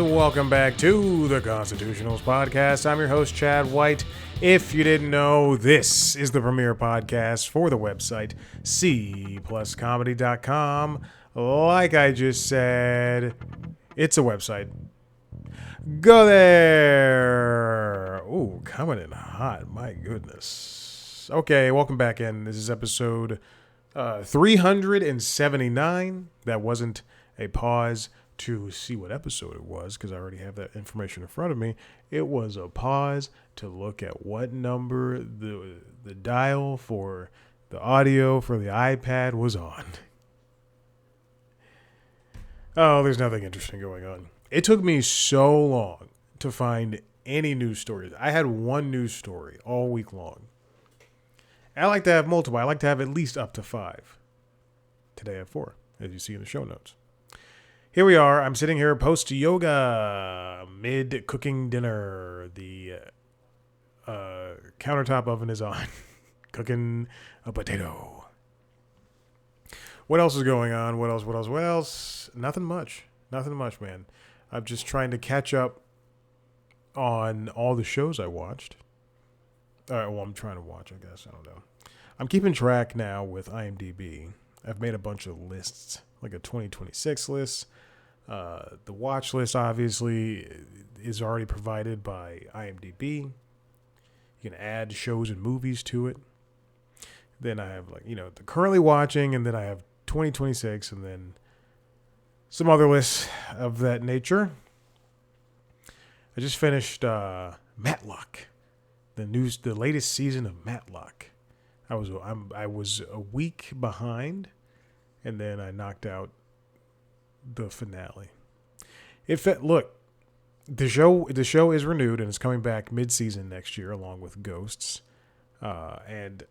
welcome back to the Constitutionals Podcast. I'm your host, Chad White. If you didn't know, this is the premier podcast for the website, cpluscomedy.com. Like I just said, it's a website. Go there! Ooh, coming in hot. My goodness. Okay, welcome back in. This is episode 379. That wasn't a pause to see what episode it was because I already have that information in front of me. It was a pause to look at what number the dial for the audio for the iPad was on. Oh, there's nothing interesting going on. It took me so long to find any news stories. I had one news story all week long. I like to have multiple. I like to have at least up to 5. Today I have 4, as you see in the show notes. Here we are. I'm sitting here post-yoga, mid-cooking dinner. The countertop oven is on, cooking a potato. What else is going on? What else? Nothing much, man. I'm just trying to catch up on all the shows I watched. I'm trying to watch, I guess. I don't know. I'm keeping track now with IMDb. I've made a bunch of lists, like a 2026 list. The watch list, obviously, is already provided by IMDb. You can add shows and movies to it. Then I have, the currently watching, and then I have 2026, and then some other lists of that nature. I just finished Matlock, the latest season of Matlock. I was a week behind, and then I knocked out the finale. Look, the show is renewed and it's coming back mid-season next year along with Ghosts. And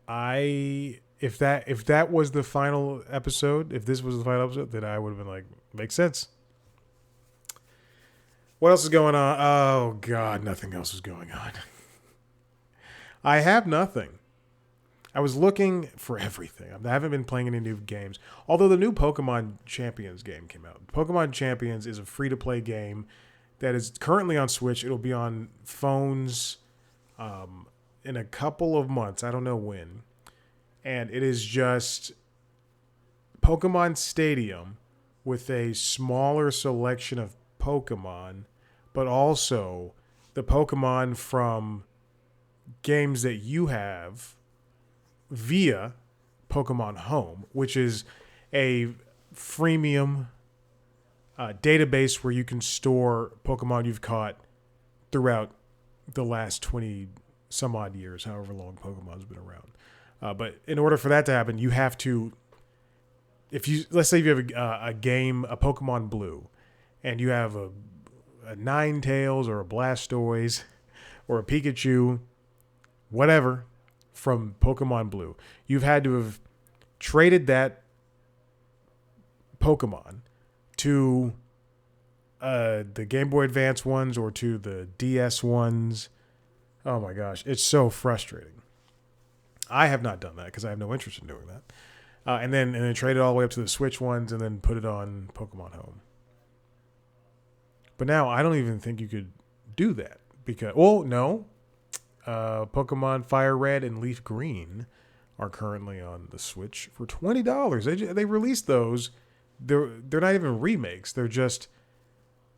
if that was the final episode, if this was the final episode, then I would have been like, makes sense. What else is going on? Oh God, nothing else is going on. I have nothing. I was looking for everything. I haven't been playing any new games. Although the new Pokemon Champions game came out. Pokemon Champions is a free-to-play game that is currently on Switch. It'll be on phones in a couple of months. I don't know when. And it is just Pokemon Stadium with a smaller selection of Pokemon, but also the Pokemon from games that you have via Pokemon Home, which is a freemium database where you can store Pokemon you've caught throughout the last 20 some odd years, however long Pokemon's been around. But in order for that to happen, you have to, let's say you have a game, a Pokemon Blue, and you have a Ninetales or a Blastoise or a Pikachu, whatever, from Pokemon Blue. You've had to have traded that Pokemon to the Game Boy Advance ones or to the DS ones. Oh my gosh, it's so frustrating. I have not done that because I have no interest in doing that. And then trade it all the way up to the Switch ones and then put it on Pokemon Home. But now I don't even think you could do that because, no. Pokemon Fire Red and Leaf Green are currently on the Switch for $20. They released those. They're not even remakes. They're just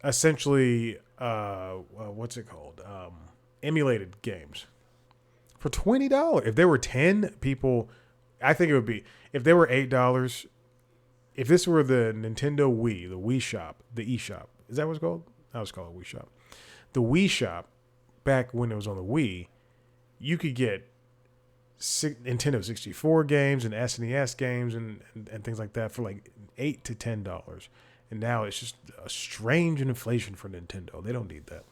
essentially what's it called? Emulated games for $20. If there were 10 people, I think it would be. If there were $8, if this were the Nintendo Wii, the Wii Shop, the eShop, is that what it's called? I was called Wii Shop. The Wii Shop, back when it was on the Wii, you could get Nintendo 64 games and SNES games and things like that for like $8 to $10. And now it's just a strange inflation for Nintendo. They don't need that.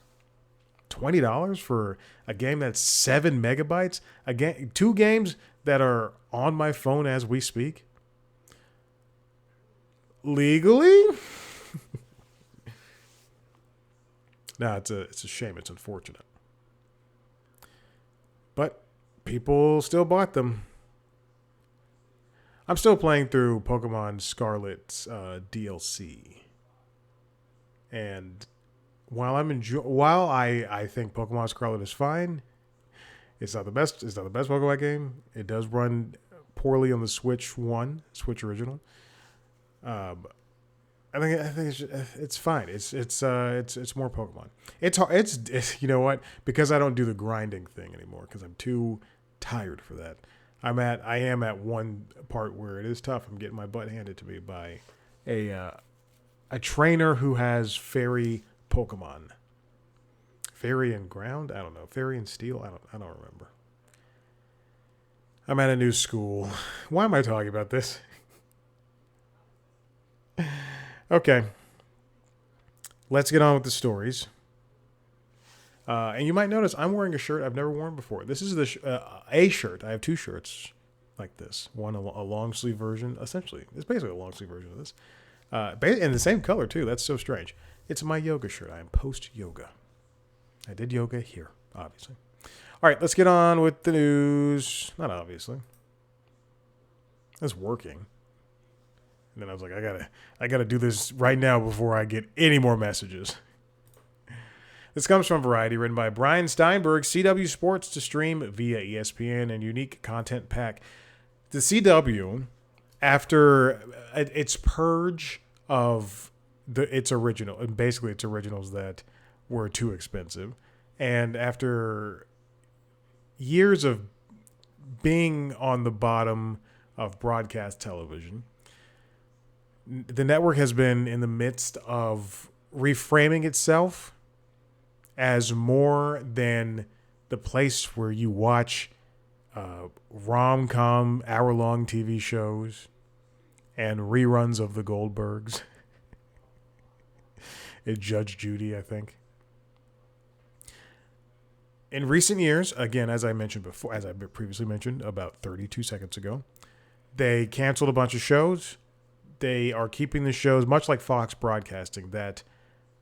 $20 for a game that's 7 megabytes? Again, 2 games that are on my phone as we speak? Legally? No, it's a shame. It's unfortunate. But people still bought them. I'm still playing through Pokemon Scarlet's DLC. And while I think Pokemon Scarlet is fine, it's not the best. It's not the best Pokemon game. It does run poorly on the Switch original. Um, I think it's fine. It's more Pokemon. It's hard. It's you know what? Because I don't do the grinding thing anymore because I'm too tired for that. I am at one part where it is tough. I'm getting my butt handed to me by a uh, a trainer who has fairy Pokemon. Fairy and ground? I don't know. Fairy and steel? I don't remember. I'm at a new school. Why am I talking about this? Okay. Let's get on with the stories. And you might notice I'm wearing a shirt I've never worn before. This is a shirt. I have two shirts like this. One a long sleeve version. Essentially, it's basically a long sleeve version of this. In the same color too. That's so strange. It's my yoga shirt. I am post yoga. I did yoga here, obviously. All right, let's get on with the news. Not obviously. It's working. And then I was like, I gotta do this right now before I get any more messages. This comes from Variety, written by Brian Steinberg. CW Sports to stream via ESPN and unique content pack. The CW, after its purge of its originals that were too expensive, and after years of being on the bottom of broadcast television, the network has been in the midst of reframing itself as more than the place where you watch rom-com hour-long TV shows and reruns of the Goldbergs. And Judge Judy, I think. In recent years, again, as I previously mentioned about 32 seconds ago, they canceled a bunch of shows. They are keeping the shows, much like Fox Broadcasting, that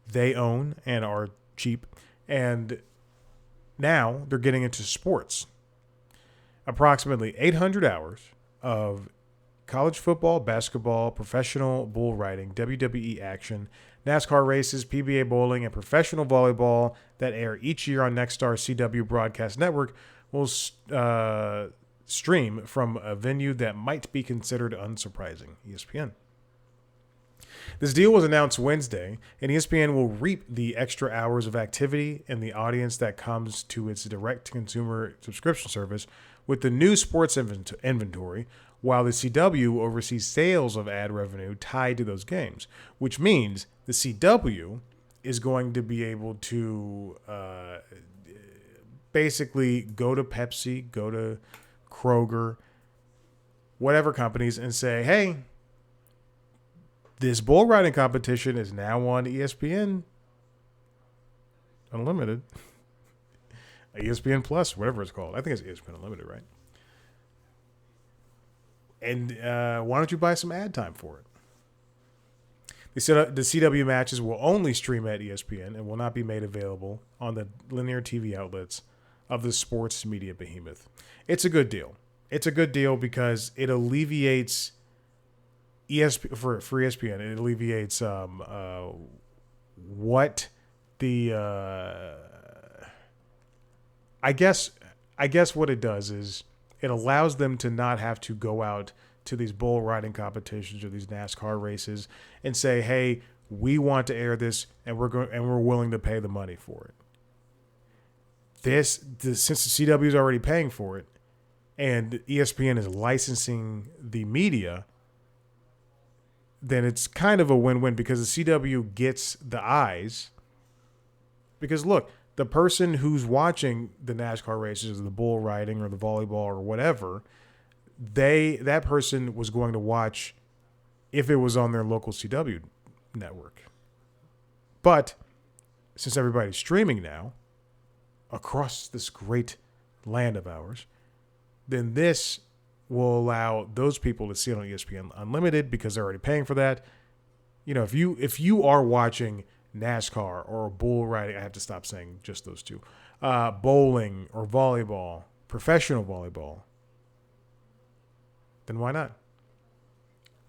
they own and are cheap. And now they're getting into sports. Approximately 800 hours of college football, basketball, professional bull riding, WWE action, NASCAR races, PBA bowling, and professional volleyball that air each year on Nexstar CW Broadcast Network will stream from a venue that might be considered unsurprising, ESPN. This deal was announced Wednesday, and ESPN will reap the extra hours of activity and the audience that comes to its direct-to-consumer subscription service with the new sports inventory, while the CW oversees sales of ad revenue tied to those games, which means the CW is going to be able to basically go to Pepsi, go to Kroger, whatever companies, and say, hey, this bull riding competition is now on ESPN Unlimited. ESPN Plus, whatever it's called. I think it's ESPN Unlimited, right? And why don't you buy some ad time for it? They said the CW matches will only stream at ESPN and will not be made available on the linear TV outlets of the sports media behemoth. It's a good deal. It's a good deal because it alleviates for ESPN. It alleviates what the I guess what it does is it allows them to not have to go out to these bull riding competitions or these NASCAR races and say, "Hey, we want to air this, and we're willing to pay the money for it." Since the CW is already paying for it, and ESPN is licensing the media, then it's kind of a win-win because the CW gets the eyes. Because look, the person who's watching the NASCAR races or the bull riding or the volleyball or whatever, that person was going to watch if it was on their local CW network. But since everybody's streaming now across this great land of ours, then this will allow those people to see it on ESPN Unlimited because they're already paying for that. You know, if you are watching NASCAR or bull riding, I have to stop saying just those two, bowling or volleyball, professional volleyball, then why not?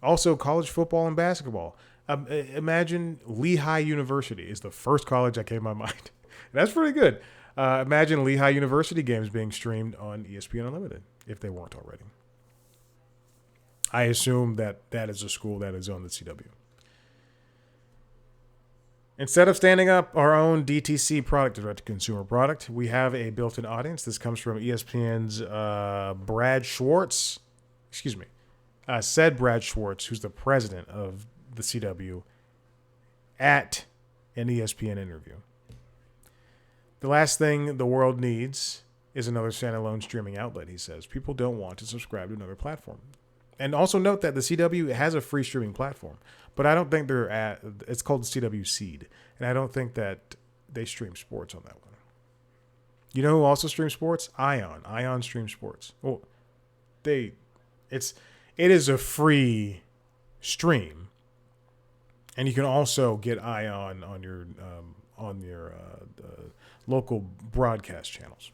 Also, college football and basketball. Imagine Lehigh University is the first college that came to my mind. That's pretty good. Imagine Lehigh University games being streamed on ESPN Unlimited if they weren't already. I assume that is a school that is on the CW. Instead of standing up our own DTC product, direct-to-consumer product, we have a built-in audience. This comes from ESPN's Brad Schwartz. Excuse me. Said Brad Schwartz, who's the president of the CW, at an ESPN interview. The last thing the world needs is another standalone streaming outlet, he says. People don't want to subscribe to another platform. And also note that the CW has a free streaming platform, but I don't think it's called the CW Seed, and I don't think that they stream sports on that one. You know who also streams sports? Ion. Ion streams sports. Well, it is a free stream, and you can also get Ion on your local broadcast channels.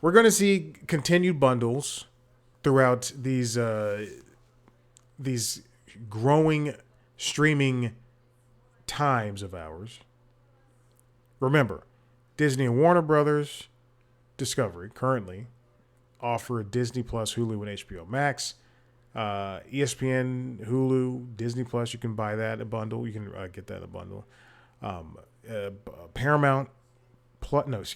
We're going to see continued bundles throughout these growing streaming times of ours. Remember, Disney and Warner Brothers Discovery currently offer Disney Plus, Hulu, and HBO Max. ESPN, Hulu, Disney Plus, you can buy that in a bundle. You can get that in a bundle. Paramount Plus,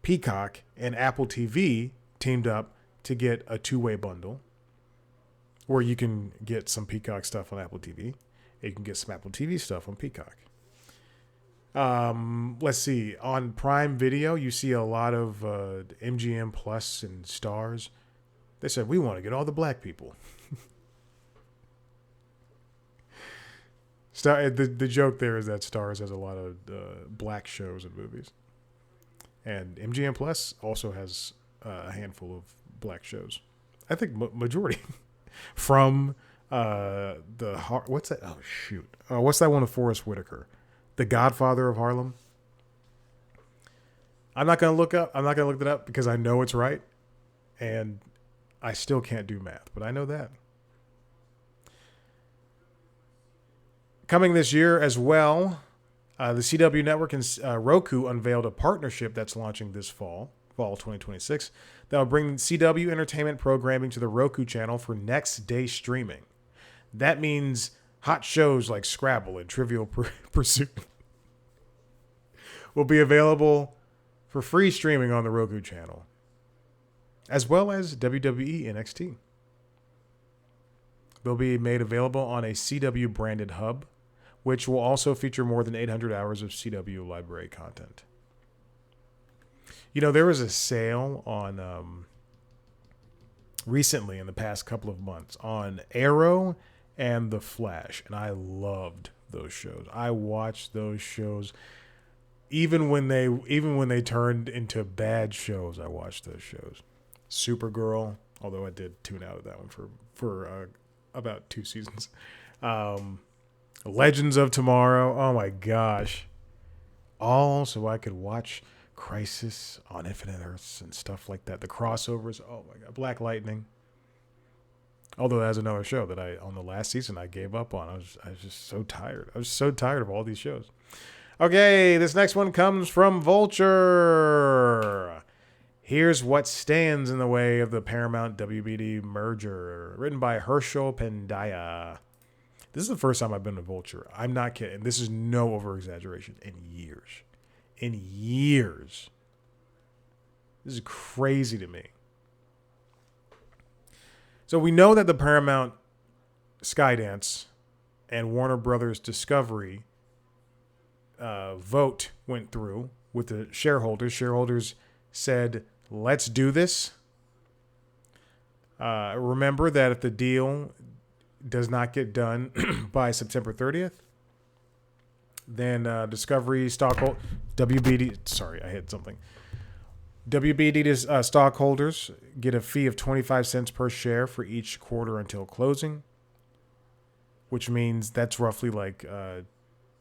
Peacock and Apple TV teamed up to get a two-way bundle where you can get some Peacock stuff on Apple TV. And you can get some Apple TV stuff on Peacock. Let's see. On Prime Video, you see a lot of MGM Plus and Stars. They said, we want to get all the black people. The joke there is that Stars has a lot of black shows and movies. And MGM Plus also has a handful of black shows. I think majority. From what's that? Oh, shoot. What's that one of Forrest Whitaker? The Godfather of Harlem. I'm not going to look it up because I know it's right. And I still can't do math, but I know that. Coming this year as well, the CW Network and Roku unveiled a partnership that's launching this fall 2026, that will bring CW entertainment programming to the Roku channel for next day streaming. That means hot shows like Scrabble and Trivial Pursuit will be available for free streaming on the Roku channel, as well as WWE NXT. They'll be made available on a CW branded hub, which will also feature more than 800 hours of CW library content. You know, there was a sale on recently in the past couple of months on Arrow and The Flash, and I loved those shows. I watched those shows even when they turned into bad shows. I watched those shows. Supergirl, although I did tune out of that one for about 2 seasons. Legends of Tomorrow. Oh my gosh. All so I could watch Crisis on Infinite Earths and stuff like that. The crossovers. Oh my God. Black Lightning. Although that's another show that on the last season I gave up on. I was just so tired. I was so tired of all these shows. Okay, this next one comes from Vulture. Here's what stands in the way of the Paramount WBD merger. Written by Herschel Pendaya. This is the first time I've been to Vulture. I'm not kidding. This is no over-exaggeration. In years. This is crazy to me. So we know that the Paramount Skydance and Warner Brothers Discovery vote went through with the shareholders. Shareholders said, let's do this. Remember that if the deal does not get done by September 30th, then Discovery stockholders, WBD stockholders get a fee of 25 cents per share for each quarter until closing, which means that's roughly like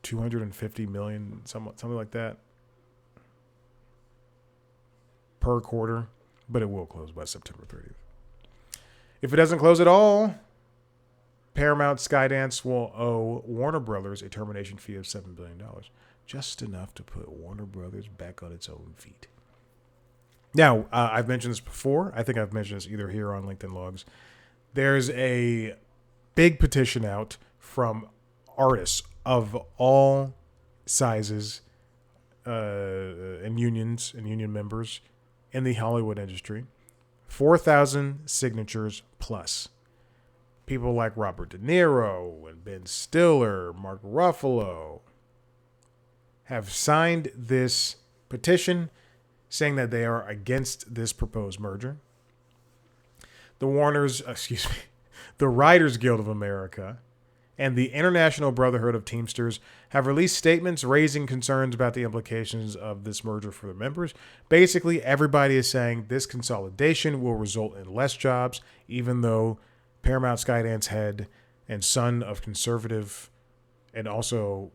$250 million, something like that, per quarter, but it will close by September 30th. If it doesn't close at all, Paramount Skydance will owe Warner Brothers a termination fee of $7 billion, just enough to put Warner Brothers back on its own feet. Now, I've mentioned this before. I think I've mentioned this either here or on LinkedIn Logs. There's a big petition out from artists of all sizes and unions and union members in the Hollywood industry. 4,000 signatures plus. People like Robert De Niro and Ben Stiller, Mark Ruffalo have signed this petition saying that they are against this proposed merger. The Writers Guild of America and the International Brotherhood of Teamsters have released statements raising concerns about the implications of this merger for their members. Basically, everybody is saying this consolidation will result in less jobs, even though Paramount Skydance head and son of conservative and also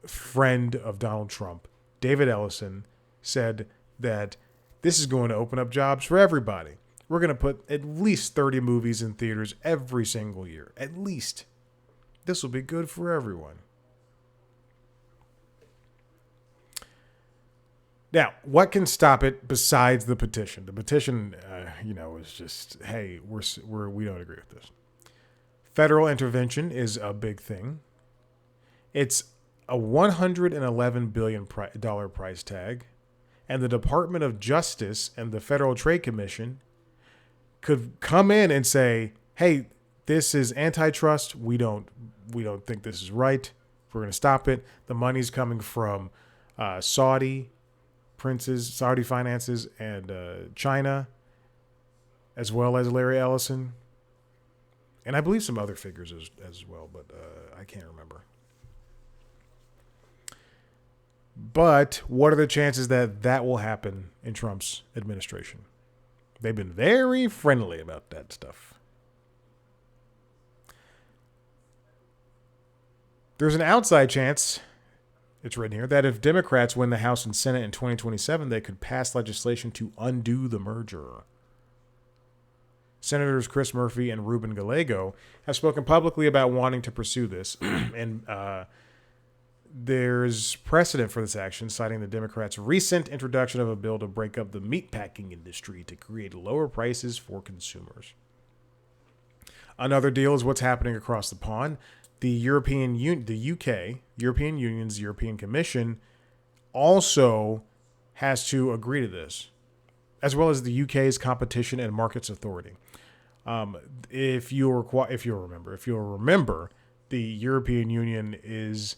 friend of Donald Trump, David Ellison, said that this is going to open up jobs for everybody. We're going to put at least 30 movies in theaters every single year. At least. This will be good for everyone. Now, what can stop it besides the petition? The petition, is just, hey, we don't agree with this. Federal intervention is a big thing. It's a $111 billion price tag, and the Department of Justice and the Federal Trade Commission could come in and say, hey, this is antitrust. We don't think this is right. We're going to stop it. The money's coming from Saudi princes, Saudi finances, and China, as well as Larry Ellison. And I believe some other figures as well, but I can't remember. But what are the chances that that will happen in Trump's administration? They've been very friendly about that stuff. There's an outside chance, it's written here, that if Democrats win the House and Senate in 2027, they could pass legislation to undo the merger. Senators Chris Murphy and Ruben Gallego have spoken publicly about wanting to pursue this, and there's precedent for this action, citing the Democrats' recent introduction of a bill to break up the meatpacking industry to create lower prices for consumers. Another deal is what's happening across the pond. The European Union's European Commission also has to agree to this, as well as the UK's Competition and Markets Authority. If you'll remember, the European Union is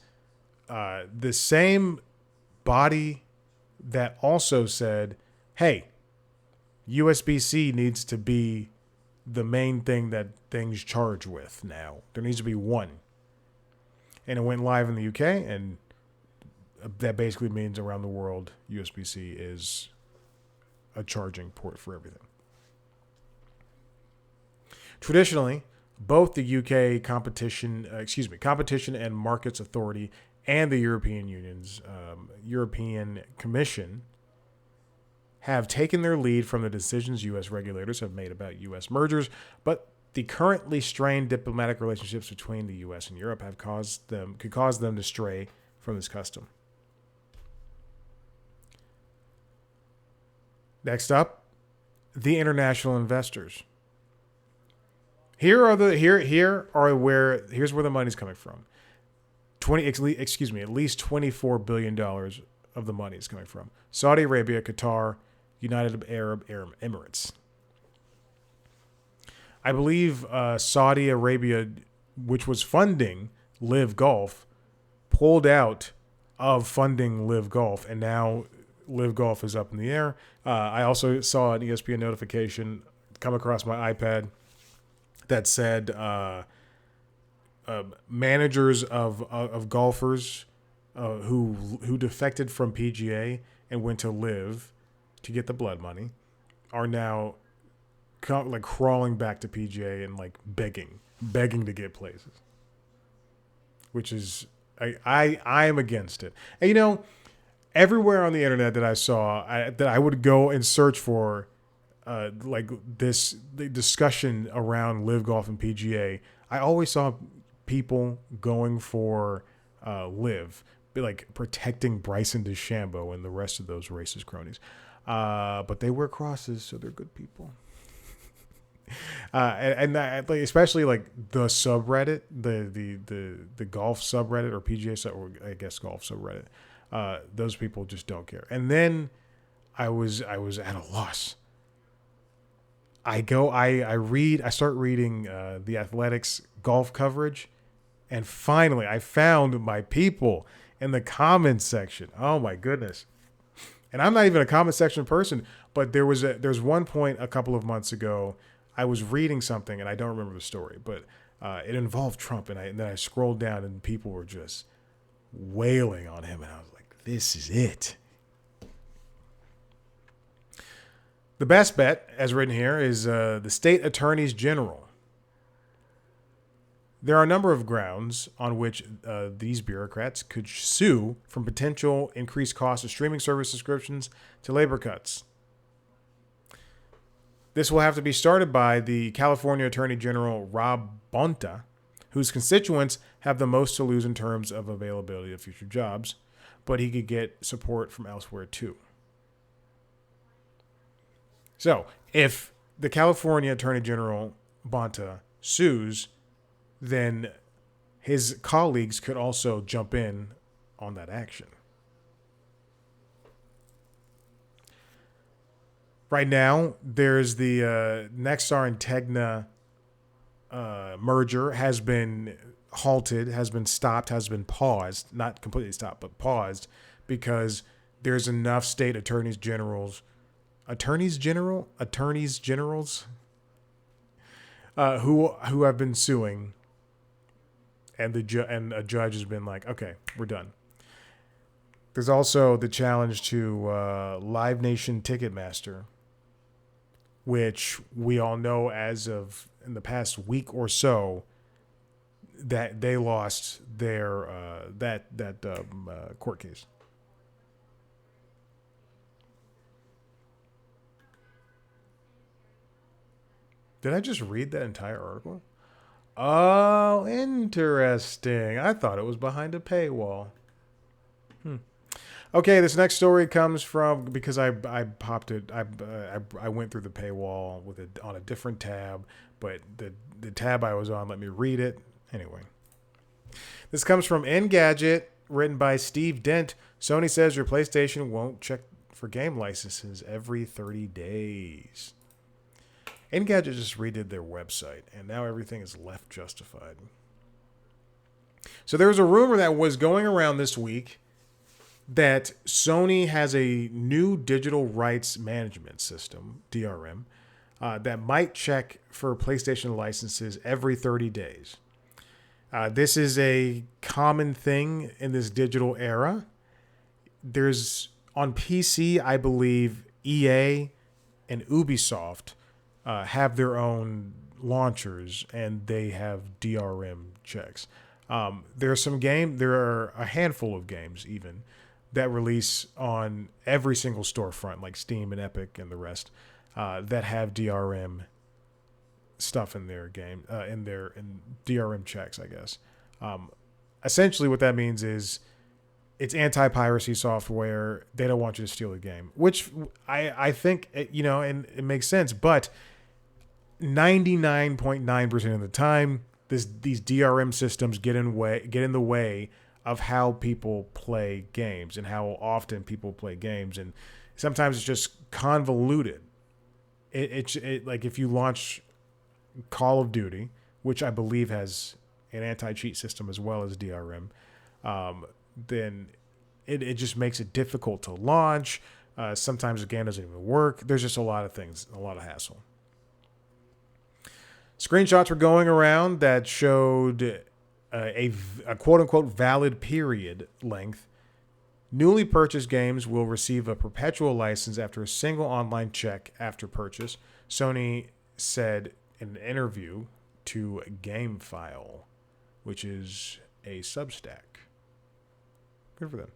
the same body that also said, hey, USB-C needs to be the main thing that things charge with now. There needs to be one. And it went live in the UK, and that basically means around the world, USB-C is a charging port for everything. Traditionally, both the UK Competition and Markets Authority and the European Union's European Commission have taken their lead from the decisions U.S. regulators have made about U.S. mergers, but the currently strained diplomatic relationships between the U.S. and Europe could cause them to stray from this custom. Next up, the international investors. Here's where the money's coming from. At least $24 billion of the money is coming from Saudi Arabia, Qatar, United Arab Emirates. I believe Saudi Arabia, which was funding Live Golf, pulled out of funding Live Golf, and now Live Golf is up in the air. I also saw an ESPN notification come across my iPad that said managers of golfers who defected from PGA and went to Live to get the blood money are now crawling back to PGA and begging to get places, which is I am against it. And everywhere on the internet that I saw that I would go and search for the discussion around Live Golf and PGA, I always saw people going for Liv, like protecting Bryson DeChambeau and the rest of those racist cronies. But they wear crosses, so they're good people. Like, especially like the subreddit, the golf subreddit or PGA sub, or I guess golf subreddit. Those people just don't care. And then I was at a loss. I start reading the Athletics golf coverage, and finally I found my people in the comments section. Oh my goodness. And I'm not even a comment section person, but there's one point a couple of months ago, I was reading something and I don't remember the story, but it involved Trump, and then I scrolled down and people were just wailing on him, and I was like, this is it. The best bet, as written here, is the state attorneys general. There are a number of grounds on which these bureaucrats could sue, from potential increased costs of streaming service subscriptions to labor cuts. This will have to be started by the California Attorney General Rob Bonta, whose constituents have the most to lose in terms of availability of future jobs, but he could get support from elsewhere too. So, if the California Attorney General Bonta sues, then his colleagues could also jump in on that action. Right now, there's the Nexstar and Tegna merger has been halted, has been stopped, has been paused. Not completely stopped, but paused, because there's enough state attorneys generals who have been suing, and a judge has been like, okay, we're done. There's also the challenge to Live Nation Ticketmaster, which we all know as of in the past week or so that they lost their court case. Did I just read that entire article? Oh, interesting. I thought it was behind a paywall. Okay, this next story comes from, because I popped it. I went through the paywall with it on a different tab, but the tab I was on let me read it anyway. This comes from Engadget, written by Steve Dent. Sony says your PlayStation won't check for game licenses every 30 days. Engadget just redid their website, and now everything is left justified. So there was a rumor that was going around this week that Sony has a new digital rights management system, DRM, that might check for PlayStation licenses every 30 days. This is a common thing in this digital era. There's, on PC, I believe EA and Ubisoft have their own launchers, and they have DRM checks. There are a handful of games even that release on every single storefront, like Steam and Epic and the rest, that have DRM stuff in their game, in DRM checks, I guess. Essentially, what that means is it's anti-piracy software. They don't want you to steal the game, which I think, and it makes sense. But 99.9% of the time, these DRM systems get in the way of how people play games and how often people play games, and sometimes it's just convoluted. It like if you launch Call of Duty, which I believe has an anti-cheat system as well as DRM, then it just makes it difficult to launch. Sometimes the game doesn't even work. There's just a lot of things, a lot of hassle. Screenshots were going around that showed a quote-unquote valid period length. Newly purchased games will receive a perpetual license after a single online check after purchase, Sony said in an interview to GameFile, which is a Substack. Good for them.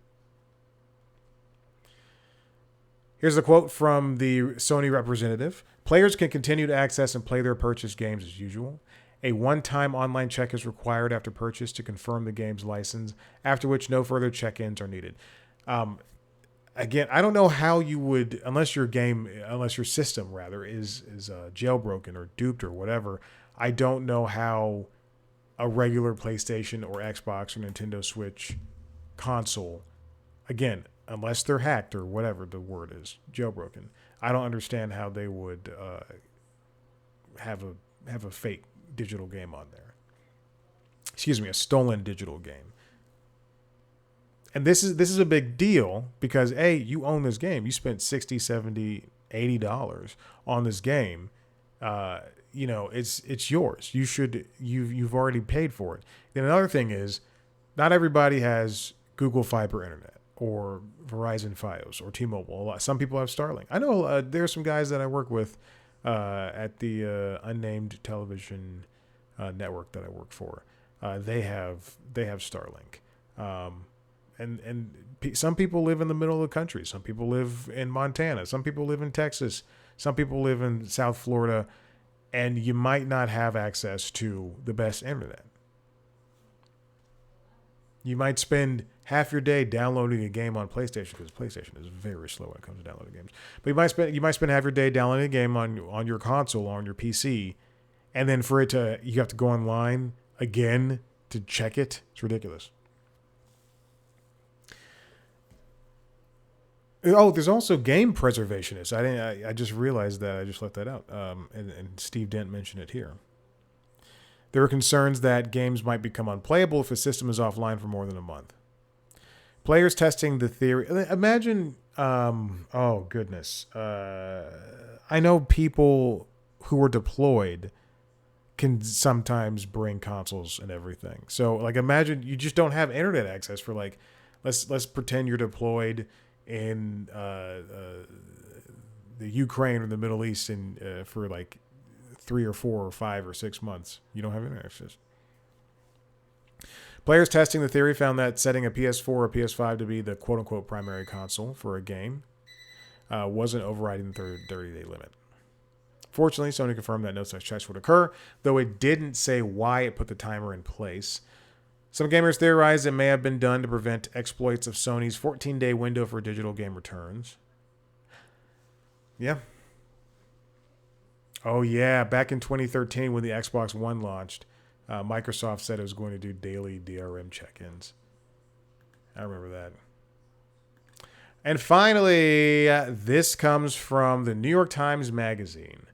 Here's a quote from the Sony representative. Players can continue to access and play their purchased games as usual. A one-time online check is required after purchase to confirm the game's license, after which no further check-ins are needed. Again, I don't know how you would, unless your system rather is jailbroken or duped or whatever. I don't know how a regular PlayStation or Xbox or Nintendo Switch console, again, unless they're hacked or whatever the word is, jailbroken. I don't understand how they would have a fake digital game on there. Excuse me, a stolen digital game. And this is a big deal because you own this game. You spent $60, $70, $80 on this game. It's yours. You've already paid for it. Then another thing is, not everybody has Google Fiber Internet or Verizon Fios or T-Mobile. Some people have Starlink. I know there's some guys that I work with at the unnamed television network that I work for. They have Starlink. And some people live in the middle of the country. Some people live in Montana. Some people live in Texas. Some people live in South Florida. And you might not have access to the best internet. You might spend half your day downloading a game on PlayStation because PlayStation is very slow when it comes to downloading games. But you might spend half your day downloading a game on your console or on your PC, and then you have to go online again to check it. It's ridiculous. Oh, there's also game preservationists. I just realized that. I just left that out. And Steve Dent mentioned it here. There are concerns that games might become unplayable if a system is offline for more than a month. Players testing the theory. Imagine, oh goodness. I know people who are deployed can sometimes bring consoles and everything. So like imagine you just don't have internet access for like, let's pretend you're deployed in the Ukraine or the Middle East for like 3 or 4 or 5 or 6 months. You don't have internet access. Players testing the theory found that setting a PS4 or PS5 to be the quote-unquote primary console for a game wasn't overriding the 30-day limit. Fortunately, Sony confirmed that no such checks would occur, though it didn't say why it put the timer in place. Some gamers theorized it may have been done to prevent exploits of Sony's 14-day window for digital game returns. Yeah. Oh, yeah. Back in 2013 when the Xbox One launched, Microsoft said it was going to do daily DRM check-ins. I remember that. And finally, this comes from the New York Times Magazine.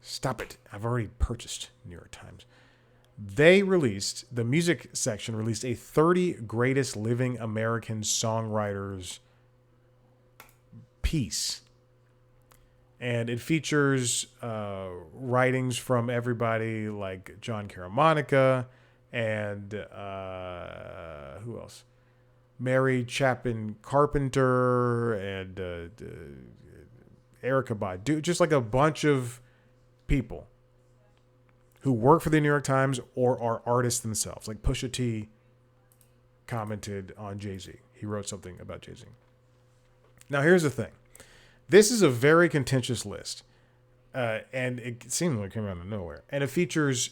Stop it. I've already purchased New York Times. The music section released a 30 greatest living American songwriters piece. And it features writings from everybody like John Caramanica and who else? Mary Chapin Carpenter and Erica Badu. Just like a bunch of people who work for the New York Times or are artists themselves. Like Pusha T commented on Jay-Z. He wrote something about Jay-Z. Now, here's the thing. This is a very contentious list, and it seems like it came out of nowhere. And it features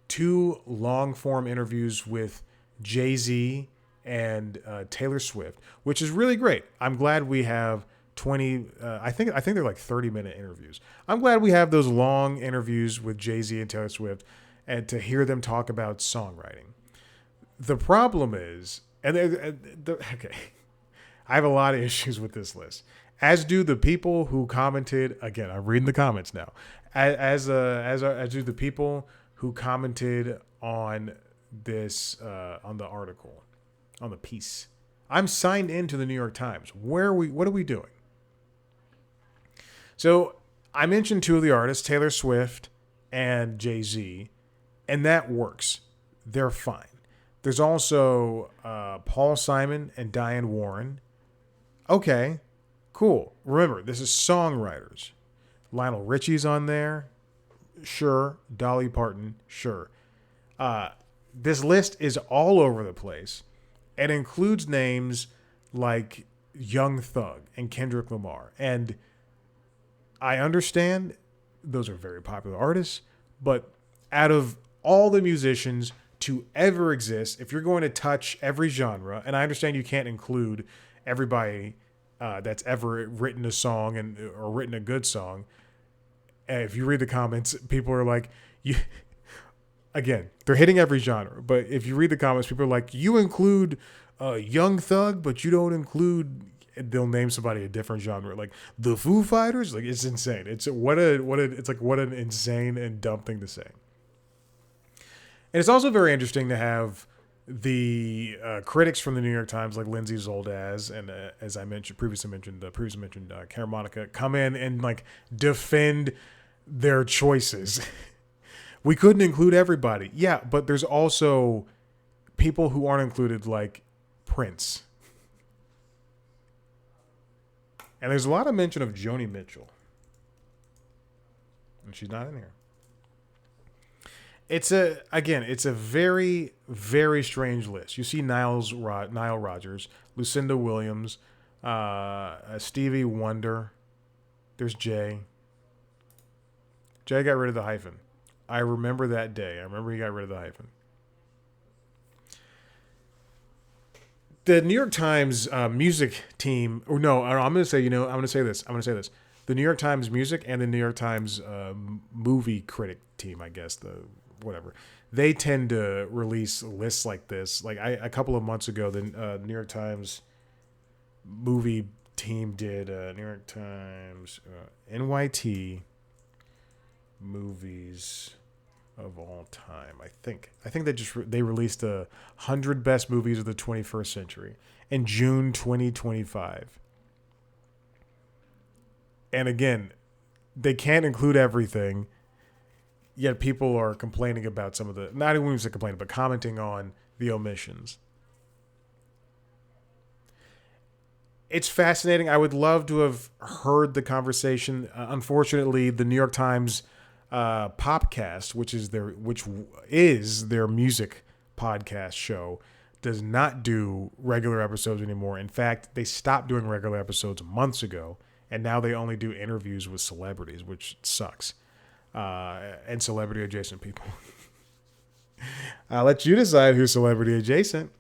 2 long-form interviews with Jay-Z and Taylor Swift, which is really great. I'm glad we have 20. I think they're like 30-minute interviews. I'm glad we have those long interviews with Jay-Z and Taylor Swift, and to hear them talk about songwriting. The problem is, okay, I have a lot of issues with this list. As do the people who commented. Again, I'm reading the comments now. As do the people who commented on this, on the article, on the piece. I'm signed into the New York Times. What are we doing? So I mentioned 2 of the artists, Taylor Swift and Jay-Z, and that works. They're fine. There's also Paul Simon and Diane Warren. Okay. Cool. Remember, this is songwriters. Lionel Richie's on there. Sure. Dolly Parton. Sure. This list is all over the place. It includes names like Young Thug and Kendrick Lamar. And I understand those are very popular artists, but out of all the musicians to ever exist. If you're going to touch every genre, and I understand you can't include everybody that's ever written a song or written a good song. And if you read the comments, people are like, you. Again, they're hitting every genre, but if you read the comments, people are like, you include Young Thug, but you don't include. They'll name somebody a different genre, like the Foo Fighters. Like, it's insane. It's what an insane and dumb thing to say. And it's also very interesting to have the critics from the New York Times, like Lindsay Zoldas, and as I previously mentioned Karen Monica, come in and like defend their choices. We couldn't include everybody. Yeah, but there's also people who aren't included, like Prince. And there's a lot of mention of Joni Mitchell. And she's not in here. It's a very, very strange list. You see Nile Rodgers, Lucinda Williams, Stevie Wonder. There's Jay. Jay got rid of the hyphen. I remember that day. I remember he got rid of the hyphen. The New York Times music team, or no, I'm going to say, I'm going to say this. The New York Times music and the New York Times movie critic team, I guess, whatever. They tend to release lists like this. Like a couple of months ago, the New York Times movie team did New York Times NYT movies of all time. I think they released 100 best movies of the 21st century in June 2025. And again, they can't include everything. Yet people are complaining about some of the, not even complaining, but commenting on the omissions. It's fascinating. I would love to have heard the conversation. Unfortunately, the New York Times Popcast, which is their music podcast show, does not do regular episodes anymore. In fact, they stopped doing regular episodes months ago, and now they only do interviews with celebrities, which sucks. And celebrity adjacent people. I'll let you decide who's celebrity adjacent.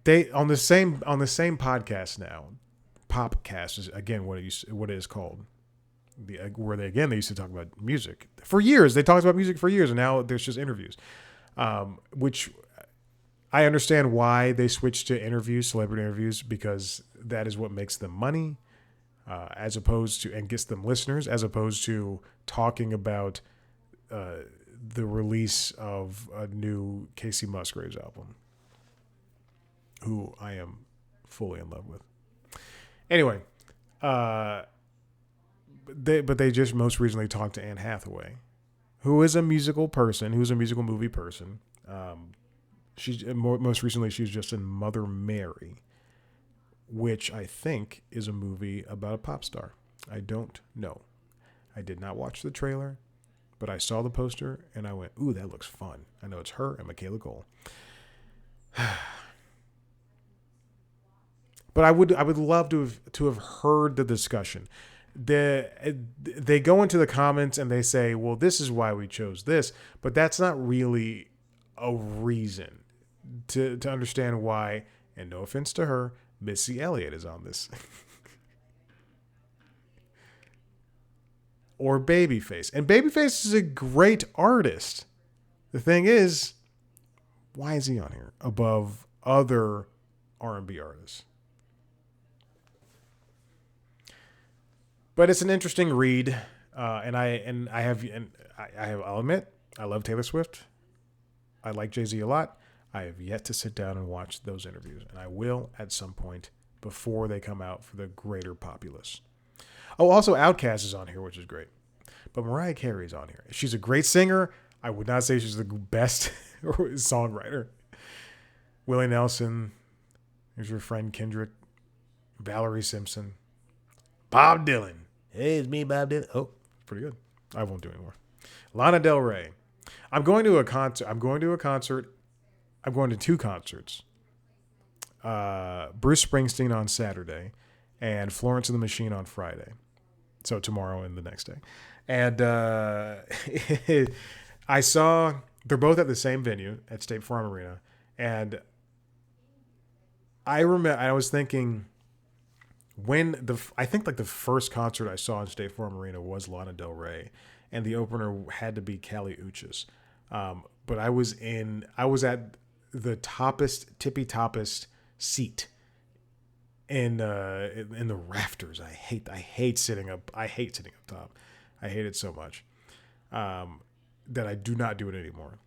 They on the same podcast now. Popcast is again what it is called. Where they used to talk about music for years. They talked about music for years, and now there's just interviews. Which I understand why they switched to celebrity interviews, because that is what makes them money. As opposed to, and gets them listeners, as opposed to talking about the release of a new Casey Musgraves album, who I am fully in love with. Anyway, they just most recently talked to Anne Hathaway, who is a musical person, who's a musical movie person. Most recently she's just in Mother Mary, which I think is a movie about a pop star. I don't know. I did not watch the trailer, but I saw the poster and I went, ooh, that looks fun. I know it's her and Michaela Cole. But I would love to have heard the discussion. They go into the comments and they say, well, this is why we chose this, but that's not really a reason to understand why, and no offense to her, Missy Elliott is on this. Or Babyface. And Babyface is a great artist. The thing is, why is he on here above other R&B artists? But it's an interesting read, I'll admit, I love Taylor Swift. I like Jay-Z a lot. I have yet to sit down and watch those interviews, and I will at some point before they come out for the greater populace. Oh, also Outkast is on here, which is great. But Mariah Carey is on here. She's a great singer. I would not say she's the best songwriter. Willie Nelson. Here's your friend Kendrick. Valerie Simpson. Bob Dylan. Hey, it's me, Bob Dylan. Oh, pretty good. I won't do anymore. Lana Del Rey. I'm going to two concerts. Bruce Springsteen on Saturday and Florence and the Machine on Friday. So tomorrow and the next day. And they're both at the same venue at State Farm Arena. And I was thinking I think like the first concert I saw in State Farm Arena was Lana Del Rey, and the opener had to be Kali Uchis. But I was at the tippy toppest seat in the rafters. I hate sitting up. I hate sitting up top. I hate it so much that I do not do it anymore.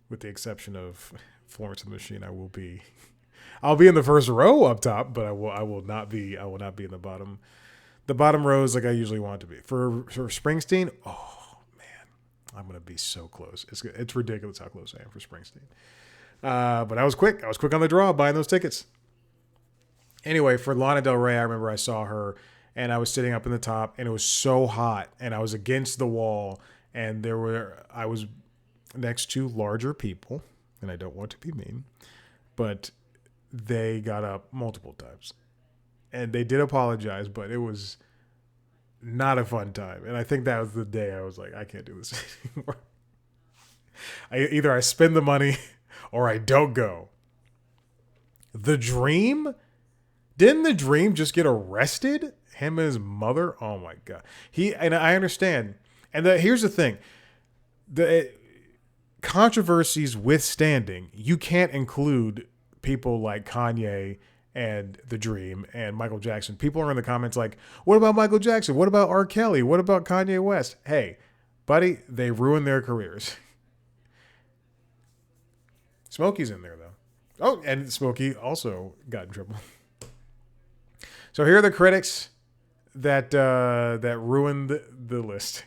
With the exception of Florence and the Machine, I'll be in the first row up top, but I will not be in the bottom rows like I usually want to be. For Springsteen, oh man, I'm gonna be so close. It's ridiculous how close I am for Springsteen. But I was quick. I was quick on the draw buying those tickets. Anyway, for Lana Del Rey, I remember I saw her and I was sitting up in the top and it was so hot and I was against the wall and I was next to larger people, and I don't want to be mean, but they got up multiple times and they did apologize, but it was not a fun time. And I think that was the day I was like, I can't do this anymore. Either I spend the money or I don't go. The Dream? Didn't The Dream just get arrested? Him and his mother? Oh my God. And I understand. And here's the thing. The controversies withstanding, you can't include people like Kanye and The Dream and Michael Jackson. People are in the comments like, what about Michael Jackson? What about R. Kelly? What about Kanye West? Hey, buddy, they ruined their careers. Smokey's in there, though. Oh, and Smokey also got in trouble. So here are the critics that ruined the list.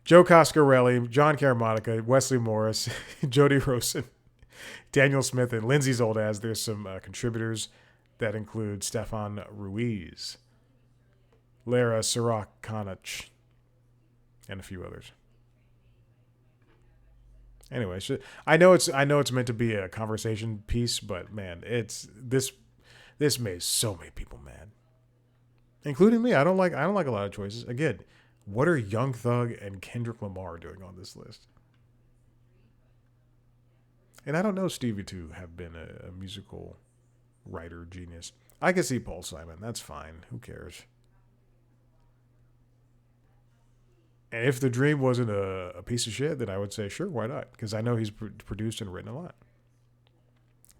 Joe Coscarelli, John Caramonica, Wesley Morris, Jody Rosen, Daniel Smith, and Lindsay's old ass. There's some contributors that include Stefan Ruiz, Lara Sarakanach, and a few others. Anyway, I know it's meant to be a conversation piece, but man, this made so many people mad, including me. I don't like a lot of choices. Again, what are Young Thug and Kendrick Lamar doing on this list? And I don't know Stevie to have been a musical writer genius. I can see Paul Simon. That's fine. Who cares? And if The Dream wasn't a piece of shit, then I would say, sure, why not? Because I know he's produced and written a lot.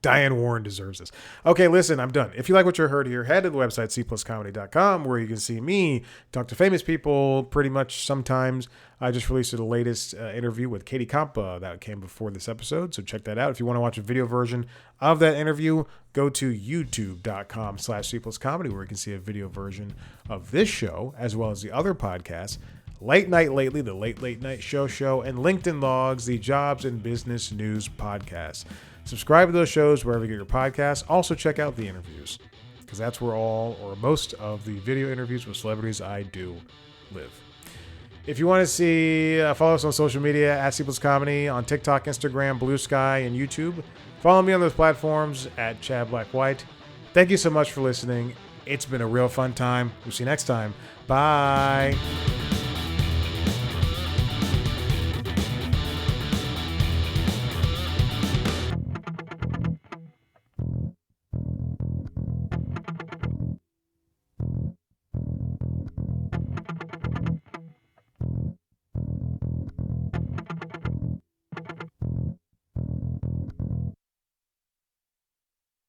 Diane Warren deserves this. Okay, listen, I'm done. If you like what you heard here, head to the website cpluscomedy.com where you can see me talk to famous people pretty much sometimes. I just released the latest interview with Katie Kampa that came before this episode, so check that out. If you want to watch a video version of that interview, go to youtube.com/cpluscomedy where you can see a video version of this show as well as the other podcasts. Late Night Lately, the Late Night Show, and LinkedIn Logs, the Jobs and Business News podcast. Subscribe to those shows wherever you get your podcasts. Also check out the interviews, because that's where all or most of the video interviews with celebrities I do live. If you want to see, follow us on social media at C+ Comedy on TikTok, Instagram, Blue Sky, and YouTube. Follow me on those platforms at Chad Black White. Thank you so much for listening. It's been a real fun time. We'll see you next time. Bye.